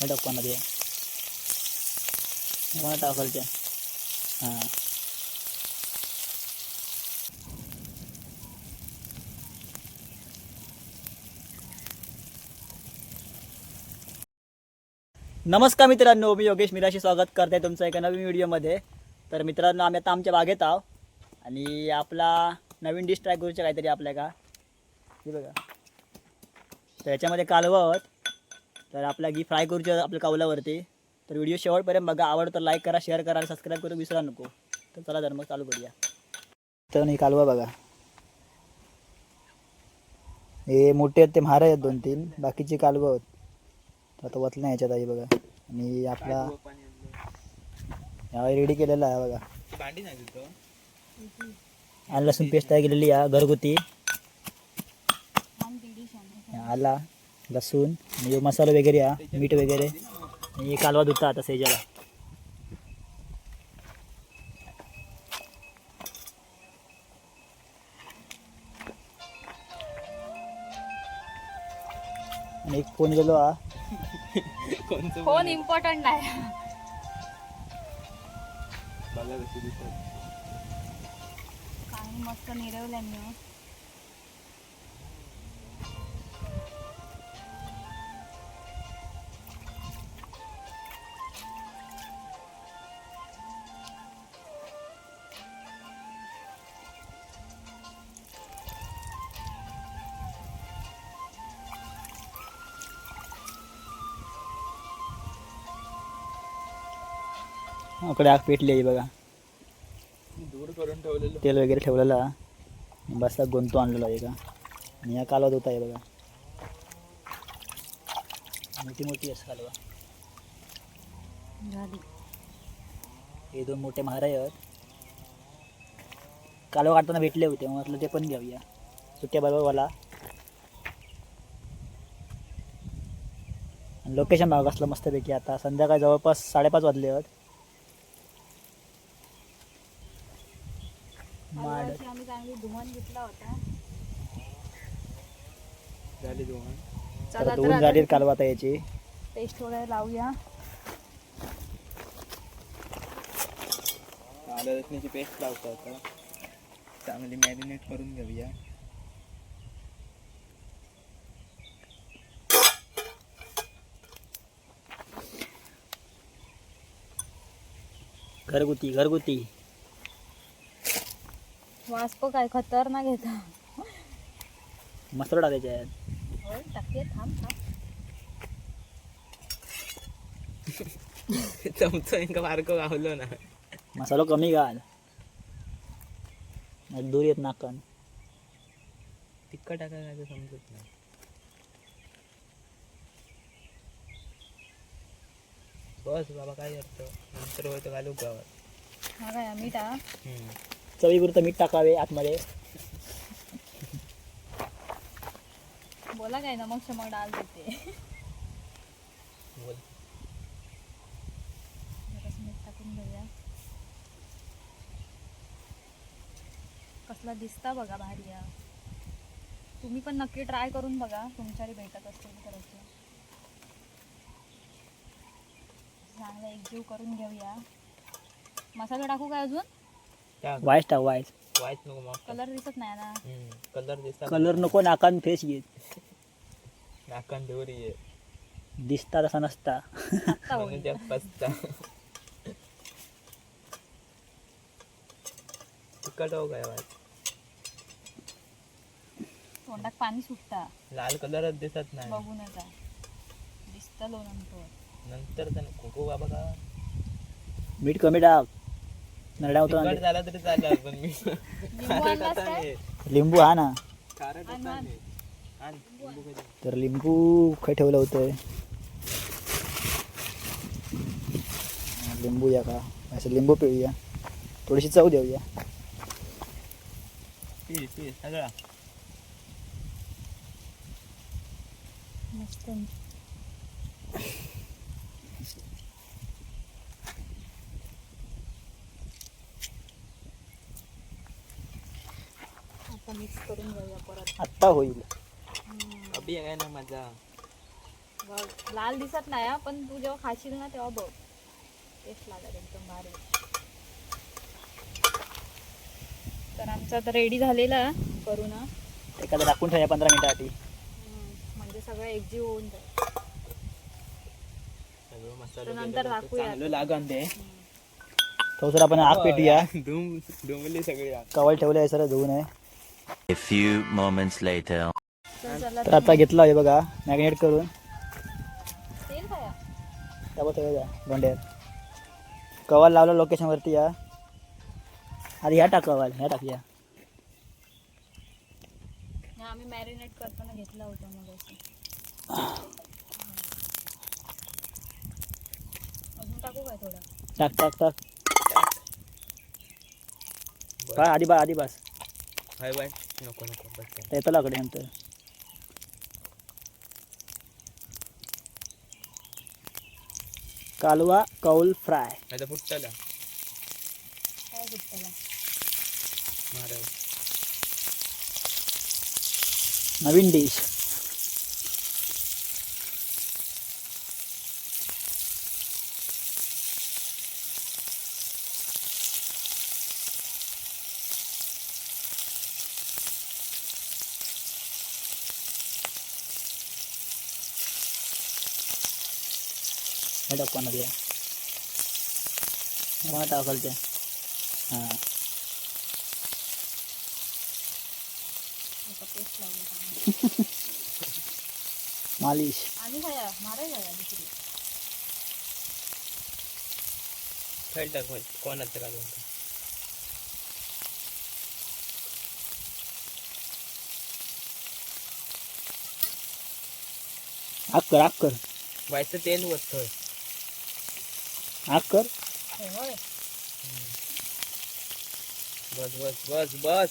मध्ये मला टाकायच्या. हां नमस्कार मित्रांनो, मी योगेश मिराशी स्वागत करते तुमचं एका नवीन व्हिडिओमध्ये. तर मित्रांनो, आम्ही आता आमच्या बागेत आहोत आणि आपला नवीन डिश ट्राय करूचे काहीतरी आपल्या का हे बघा. तर याच्यामध्ये कालवं आहोत. तर आपल्या घी फ्राय करूचे आपल्या कावल्यावरती. तर व्हिडिओ शेवटपर्यंत बघा. आवडतं लाईक करा, शेअर करा आणि सबस्क्राईब करू विसरा नको. तर चला तर मग चालू करूया. तर नाही कालवा बघा, हे मोठे आहेत ते म्हार आहेत 2-3, बाकीचे कालवं आहेत. आता वतलं नाही याच्यात आहे बघा. आणि आपला यावेळी रेडी केलेला आहे बघा. आणि लसूण पेस्ट तयार केलेली आहे घरगुती. आला लसूण आणि मसाला वगैरे आहे, मीठ वगैरे. आणि कालवा धुता आता सेजाला. आणि एक फोन गेलो हा. फोन इम्पॉर्टंट आहे. पाणी मस्त निरवल्याने. आपल्याकडे आग पेटली आहे बघा. दूर करून ठेवलेलं तेल वगैरे ठेवलेलं आहे. बसला गोंतो आणलेला आहे का. आणि हा कालवा धुता आहे बघा. मोठी मोठी असं कालवा. हे 2 मोठे महार आहेत. कालवा काढताना भेटले होते, मग म्हटलं ते पण घेऊया सुट्ट्या बरोबर वाला. लोकेशन भाग असलं मस्तपैकी. आता संध्याकाळी जवळपास 5:30 वाजले आहेत. आम्ही चांगली धुवून घेतला होता. झाली दोन. तर धुवून झाली कालवा आता याची. पेस्ट वगैरे लावूया. आलं लसणाची पेस्ट लावतो आता. चांगली मॅरिनेट करून घेऊया. घरगुती घरगुती. वास्प काय खतरनाक घेता. मसाला टाकायचे आहेत. होय टाकते. थांब चमचा एका बारकं गावलं ना. मसाला कमी घाल, नाही दूर येत नाकन. तिखट टाकायला काय समजत नाही. बस बाबा, काय करतो नंतर होतं घालू गावात. हा काय मीठ हा. चवीपुरतं मीठ टाकावे आतमध्ये. बोला काय ना, मग डाल देते. बोल. जरासं मीठ टाकून घेऊया. कसला दिसता बघा, भारी आहे. तुम्ही पण नक्की ट्राय करून बघा, तुमच्याकडे भेटत असतील तर. चांगलं एकजीव करून घेऊया. मसाला टाकू काय अजून? वाईस टाक वाईस. वाईट नको मग. कलर दिसत नाही ना. कलर दिसता. कलर नको, नाकान फेस येत. नाकान देवरी आहे. दिसता तसा नसता. आता म्हणून होईल. त्या पसता. तिखट हो काय वाईट. तोंडात पाणी सुटता. लाल कलरच दिसत नाही. बघून येता दिसतं लो नंतर. नंतर त्यानं खोको बाबा का मीठ कमी टाक, नरड्या होतो. तिखट झाला तरी चालेल, पण मी लिंबू आणलास काय? लिंबू हा ना. खारट आण, आण. आण लिंबू कधी. तर लिंबू खाय ठेवलं होतं. लिंबू या का असं लिंबू पिळूया, थोडीशी चव देऊया. पी पी सगळा. मस्त. आता मिक्स करून घेऊया परत. आत्ता होईल. अभी आहे ना माझा. बघ लाल दिसत नाही हा, पण तू जेव्हा खाशील ना तेव्हा बघ टेस्ट लागेल एकदम भारी. तर आमचा आता रेडी झालेला करू ना, एखादं टाकून ठेवूया 15 मिनिटासाठी. म्हणजे सगळं एकजीव होऊन जाईल. सगळं तर मसाला नंतर दाखवूया. चांगलं लागन ते. तो सर आपण आग पेटूया. डोंबली सगळी आग. कवल ठेवलं आहे सर धुवून आहे. A few moments later. तर चला तर आता घेतलं आहे बघा मॅग्नेट करून. तेल खाया. त्यावर ठेवूया भांड्यात. कवल लावलं लोकेशनवरती या. अरे ह्या टाक कवल ह्या टाकूया. हा, आम्ही मॅरिनेट करताना घेतला होता मग असं. अजून टाकू काय थोडा? टाक टाक टाक. बा आधी बस. हाय बाय नको नको बस. येतं लाकडे नंतर. कालवा कौल फ्राय. आता फुटताला काय घेतला? मारा. नवीन डिश. हे टाकू ना द्या मला टाकाल ते. हां आता पेस्ट लावलं चांगलं. मालिश. आणि खाया माराय खाया दुसरी. खायला टाक म्हणजे कोणाचं काढून. आग कर व्हायचं तेल वरतं. आग कर. होय. बस बस बस बस.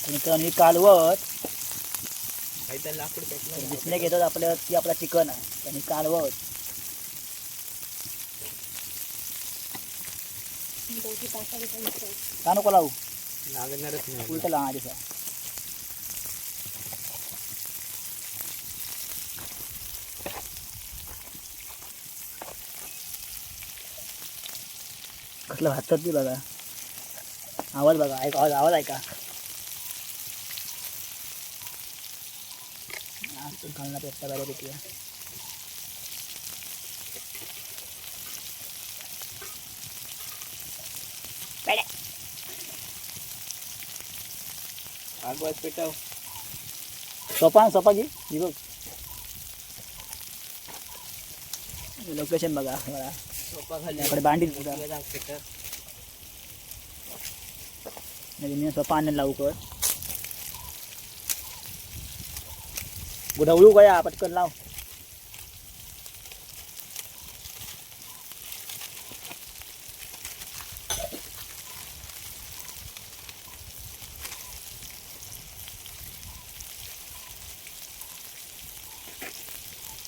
मित्रांनो कालवत काहीतरी लाकूड पेटलं. दिसणे घेतात आपल्या ती आपला चिकन आहे आणि कालवत. दोघी तासा घेतला. का नको लावू लागणारच नाही. उलट लावा आधी सर. कसलं भातात ती बघा. आवाज बघा आवाज ऐका. घालणार पेटता बऱ्यापैकी. आग बस पेटाव. सोपा घे ही बघ. लोकेशन बघा बघा. सोपा खाली आपकडे बांधील सुद्धा पेटत. म्हणजे मी सोपा आणून लावू कर. गुढवळू गया पटकन लाव.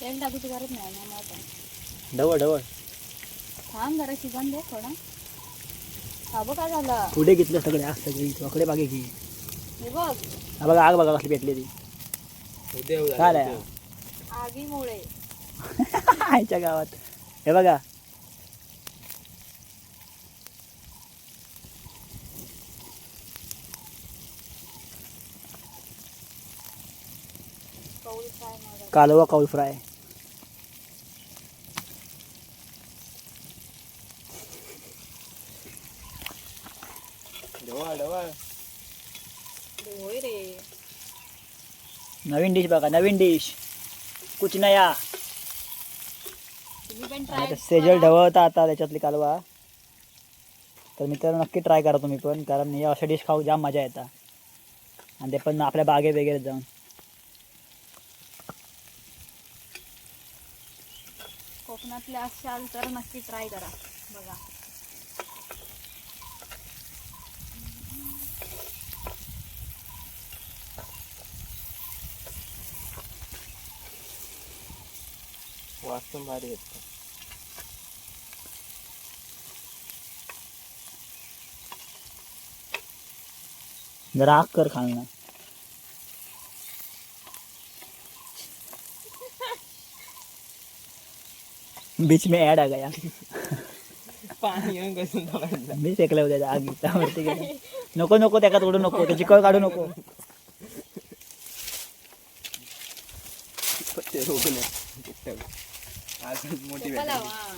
तेल टाकूची गरज नाही ना मला. ढवळ थांब जरा शिजन दे थोडा. हा बघ काय झालं. पुढे घेतलं सगळे आग सगळी चोकडे बागे घे. हे बघ हा बघा आग बघा कसली पेटली ती. उद्या काय आहे? आगीमुळे. आईच्या गावात हे बघा. कौल फ्राय मारा. कालवा कौल फ्राय. ढवळ. होय रे. नवीन डिश बघा नवीन डिश. कुछ नया. तुम्ही पण ट्राय सेजल ढवळता आता त्याच्यातली कालवा. तर मित्रांनो नक्की ट्राय करा तुम्ही पण. कारण हे अशा डिश खाऊ जाम मजा येतात. आणि ते पण आपल्या बागे वगैरे जाऊन. कोकणातले असाल तर नक्की ट्राय करा बघा. वास पण भारी येतो. जरा आग कर खालना. बीच में ऐड आ गया. पाणी येऊन कसून तोडायला. मी फेकलं होतं आग त्यावरती गेलं. नको नको त्याका तोडू नको, त्याची कळ काढू नको. ते रोखलं. आज मोठी तुका लाव, भेट. हा.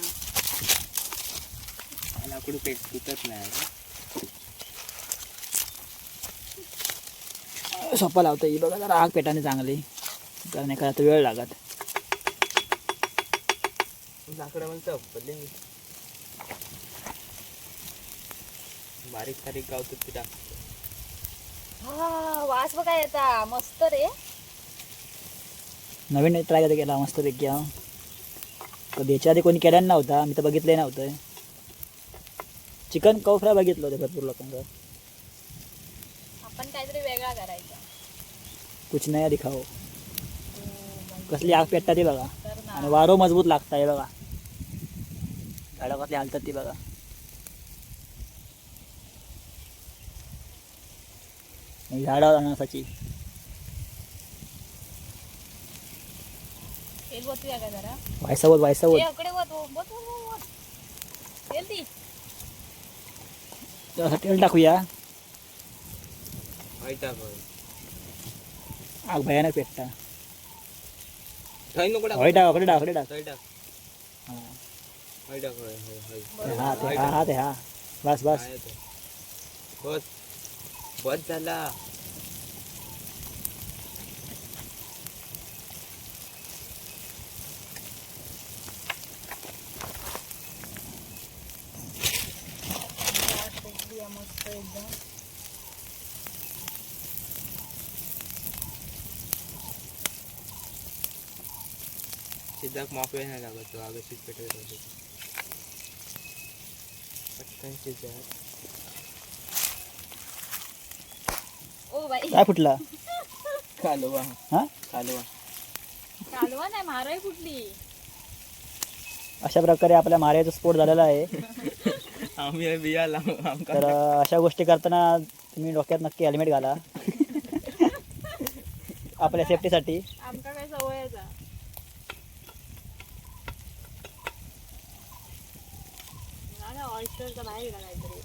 लाकूड पेट तुटत नाही. सोपा लावतं ही बघा, जरा आग पेटाने चांगली कारण एखादा तर वेळ लागत. लाकडं पण चपले बारीक सारीक गावतात ते टाकतो. हा, वास बघा येता मस्त रे. नवीन ट्राय कधी केला मस्तपैकी. हा कधी याच्या आधी कोणी केल्यानं नव्हता, मी तर बघितलं नव्हतं. चिकन कव फ्राय बघितलं होतं भरपूर लोकांचं. आपण काहीतरी वेगळा करायचा. कुछ नया दिखाओ. कसली आग पेटतात ती बघा तर ना. आणि वारो मजबूत लागता हे बघा. झाडं कसली हालतात ती बघा. झाडावर अनसाची तेल बसूया का जरा. व्हायसावत व्हायसावत. ए, अकडे वत, वत, वत, वत, वत. तेल ती. जरासं तेल टाकूया. आग भयानक पेटता. थंय नको टाकू. हळी टाक, अकडे टाक, अकडे टाक. थंय टाक. हा. हळी टाक, हळी, हळी, हळी. ते हा ते हा हा ते हा. बस बस. आहे ते. बस बस झाला. वास पेटली मस्त एकदम. शिजाक माफ वेळ नाही लागत तो आगशीच पेटवत होतो. पटकन शिजत. ओ बाई, काय फुटला कालवा हा. कालवा. कालवा नाही, माराई कुठली. अशा प्रकारे आपल्या माऱ्याचा स्फोट झालेला आहे. आम्ही बिया लावू आमका. तर अशा गोष्टी करताना तुम्ही डोक्यात नक्की हेल्मेट घाला आपल्या सेफ्टीसाठी. आमका काय सवयचा. ऑइस्टरचा बाहेर गेला काहीतरी.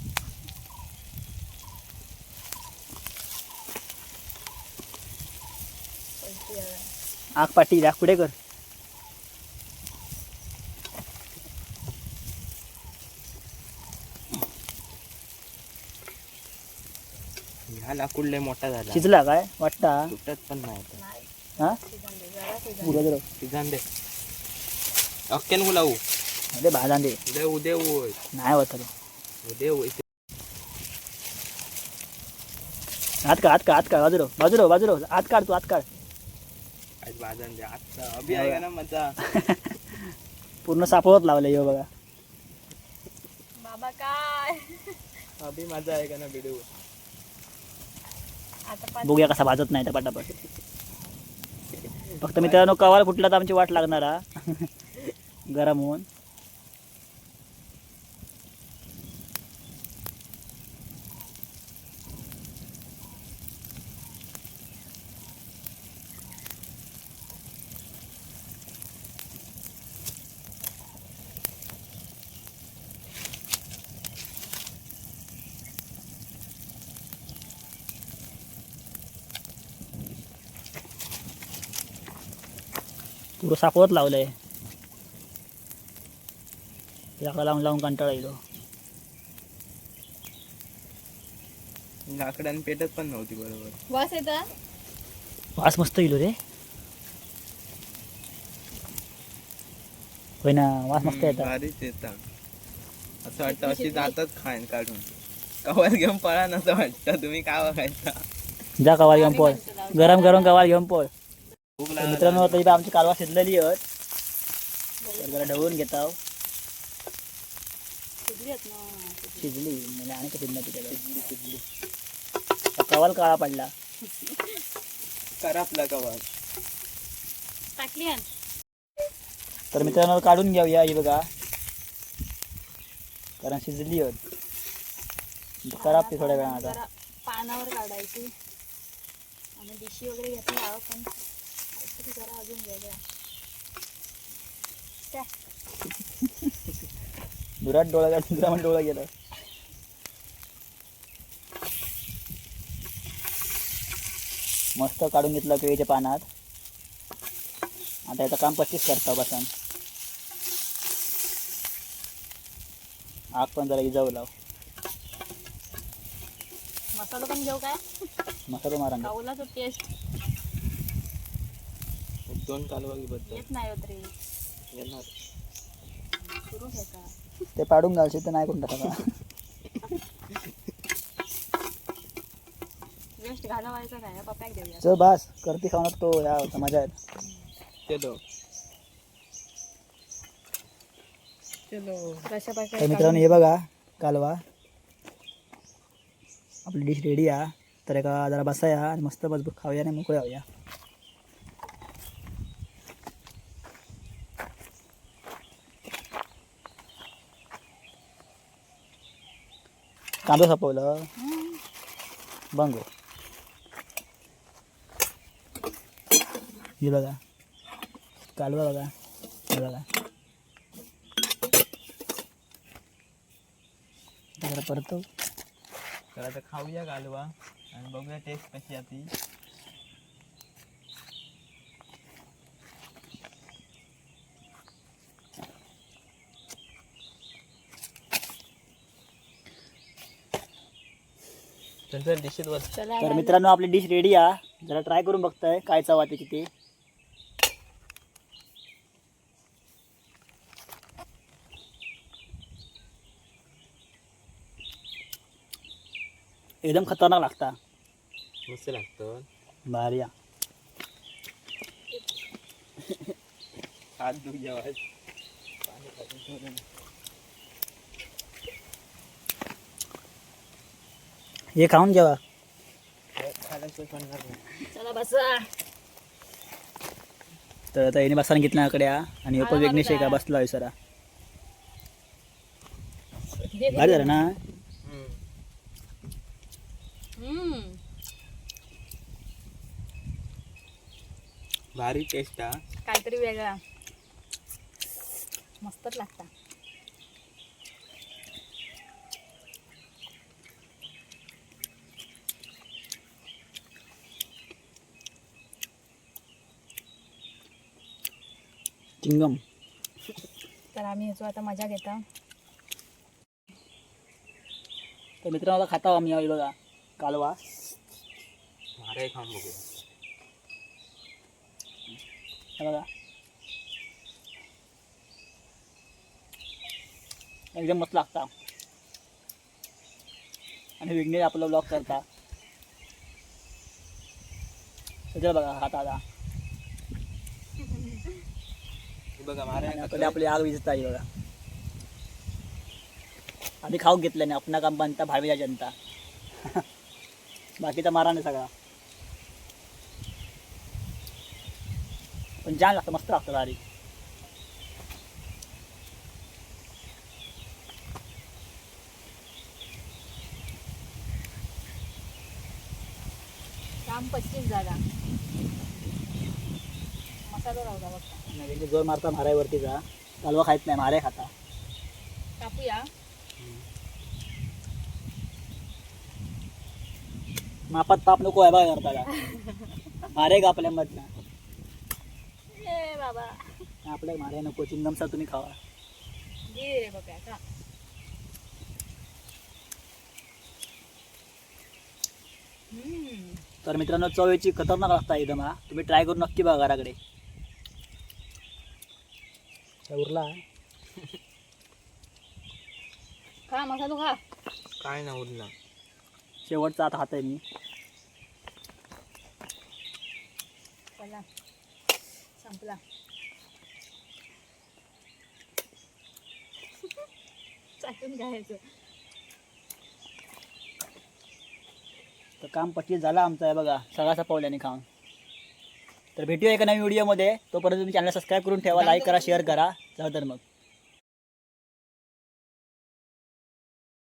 आग पाटी आग पुढे कर. ह्या लाकूड लय मोठा झाला. शिजला काय वाटता. तुटत पण नाही आता. नाही, हा शिजन दे, जरा शिजन दे. पुढे जरा शिजान दे. अक्क्यान गुलावू. अरे भाजा दे. उद्या होय. नाही होत रे. उद्या होय. हात काढ हात काढ हात काढ. बाजूरो बाजूरो बाजूरो हात काढ तू हात काढ. आज बाजान दे. आता अभि आहे का ना मजा. पूर्ण सापवत लावलं यो बघा. बाबा काय अभि मजा आहे का ना व्हिडिओ. आता पाच बघूया कसा भाजत नाही तर पटापट. फक्त मित्रांनो कवाल फुटला तर आमची वाट लागणार हा. गरम होऊन. पुरं सापवत लावलंय. याला लावून लावून कंटाळा येतो. लाकडाने पेटत पण नव्हती बरोबर. वास येता. वास मस्त येलो रे. होय ना वास मस्त येतात. भारीच येतात. असं वाटतं अशी जातात खाईन काढून. कवर घेऊन पळा नसं वाटतं. तुम्ही काय बघायचा. जा कवाल घेऊन पळ. गरम गरम कवाल घेऊन पळ. भूक तर लागली. मित्रांनो तरी बी आमची कालवा शिजलेली आहेत. तर जरा ढवळून घेताव. शिजली आहेत ना. शिजली म्हणजे आणि का शिजणार तिकडे. कवाल काळा पडला. करापला कवर. टाकली आण. तर मित्रांनो काढून घेऊया ही बघा, कारण शिजली होत खराब ते थोड्या वेळा आता. जरा पानावर काढायची आणि डिशी वगैरे घेतला पण काहीतरी जरा अजून वेगळा. काय दुरात डोळा गेला, दुसरा पण डोळा गेला. मस्त काढून घेतलं केळीच्या पानात. आता याचं काम 25 करता बसन. आग पण जरा इजावं लाव. मसाला पण घेऊ काय? मसाला मारा ना. कावला तो टेस्ट 2 कालवा बद्दल येत नाही होत रे. येणार. सुरू घ्यायचा. ते पाडून घालशील तर नाही कोण टाका. वेस्ट घालवायचा काय पप्याक देऊया. चल बास करती खावणार तो या होता मजा आहे. चलो चलो. कशा तर प्रकारे मित्रांनो हे बघा कालवा आपली डिश रेडी आहे. तर एका जरा बसाया आणि मस्त मजबूत खाऊया आणि मोकळे होऊया. कांदा सापवलं बंगो. हे बघा कालवा बघा, हे बघा जरा परतो. तर आता खाऊया कालवा आणि बघूया टेस्ट कशी आहे ती. चल डिशेत बस. तर मित्रांनो आपली डिश रेडी आहे. जरा ट्राय करून बघताय काय चव आहे त्याची ते. एकदम खतरनाक लागता. मस्त लागतं. भारी आहे. हात धुऊ जेव्हा हे खाऊन जेवा. चला बसा. तर आता याने बसाने घेतला आकडे आणि पण विघ्नेश आहे का बसला विसरा. भारी झालं ना. भारी टेस्ट हा. काहीतरी वेगळा मस्तच लागता. चिंगम. तर आम्ही ह्याचो आता मजा घेता. तर मित्रांनो आता खाता आम्ही यावेळी बघा कालवा. मारे खाऊन बघू. हे बघा एकदम मस्त लागता. आणि विघ्नेश आपला ब्लॉग करता. सगळं बघा खाता आता. बघा मारे कधी आपली आग विजता आहे बघा. आधी खाऊन घेतलं नाही आपणा काम बनता भावी जनता. बाकीचा मारा नाही सगळा. पण छान लागतं मस्त लागतं भारी. काम 25 जागा मसाला राहता बघा. नाही जोर मारता म्हारायवरती जा. कालवा खायत नाही म्हारे खाता. कापूया. मापात ताप नको आहे बघा करता का. मारे का आपल्या मधनं. ए बाबा आपल्या मारे नको. चिंगमचा तुम्ही खावा. घे रे बघा का. तर मित्रांनो चव याची खतरनाक लागता एकदम हा. तुम्ही ट्राय करून नक्की बघा घराकडे. उरला खा मसाला खा. काय ना उरला. शेवटचा आता हात आहे मी. चला संपला. चाटून घ्यायचं. तर काम 25 झाला आमचं आहे बघा. सगळा सपवल्याने खाऊन. तर भेटूया एका नवीन व्हिडिओमध्ये. तोपर्यंत तुम्ही चॅनल सबस्क्राईब करून ठेवा, लाईक करा, शेअर करा. चला तर मग.